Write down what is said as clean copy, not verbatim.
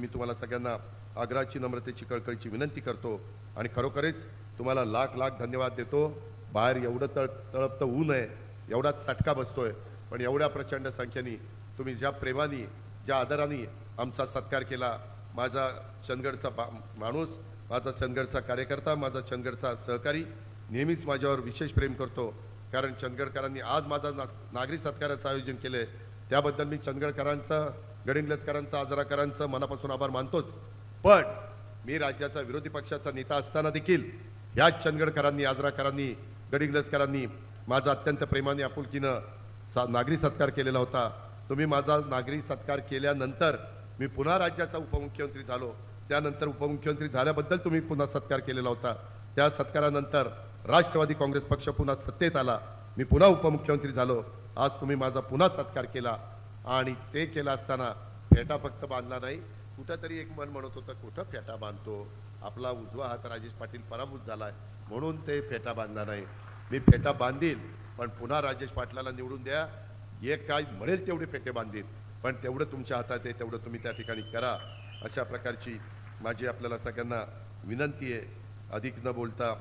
मी तुम्हाला सगळ्यांना आग्रहाची नम्रतेची कळकळीची विनंती करतो आणि खरोखरच तुम्हाला लाख लाख धन्यवाद देतो. बाहेर एवढं तळपतं ऊन आहे, एवढा चटका बसतोय, पण एवढ्या प्रचंड संख्येने तुम्ही ज्या प्रेमाने ज्या आदराने आमचा सत्कार केला. माझा चंदगडचा माणूस, माझा चंदगडचा कार्यकर्ता, माझा चंदगडचा सहकारी नेहमीच माझ्यावर विशेष प्रेम करतो, कारण चंदगडकरांनी आज माझा नागरी सत्काराचं आयोजन केलं आहे. त्याबद्दल मी चंदगडकरांचा, गडिंग्लजकरांचा, आजराकरांचा मनापासून आभार मानतोच. पण मी राज्याचा विरोधी पक्षाचा नेता असताना देखील याच चंदगडकरांनी, आजराकरांनी, गडिंग्लजकरांनी माझा अत्यंत प्रेमाने आपुलकीनं नागरी सत्कार केलेला होता. तुम्ही माझा नागरी सत्कार केल्यानंतर मी पुन्हा राज्याचा उपमुख्यमंत्री झालो. त्यानंतर उपमुख्यमंत्री झाल्याबद्दल तुम्ही पुन्हा सत्कार केलेला होता. त्या सत्कारानंतर राष्ट्रवादी काँग्रेस पक्ष पुन्हा सत्तेत आला. मी पुन्हा उपमुख्यमंत्री झालो. आज तुम्ही माझा पुन्हा सत्कार केला आणि ते केला असताना फेटा फक्त बांधला नाही. कुठंतरी एक मन म्हणत होतं, कुठं फेटा बांधतो, आपला उजवा हात राजेश पाटील पराभूत झालाय म्हणून ते फेटा बांधला नाही. मी फेटा बांधील, पण पुन्हा राजेश पाटलाला निवडून द्या. एक काय म्हणेल तेवढे फेटे बांधील, पण तेवढं तुमच्या हातात आहे, तेवढं तुम्ही त्या ठिकाणी करा. अशा प्रकारची माझी आपल्याला सगळ्यांना विनंती आहे. अधिक न बोलता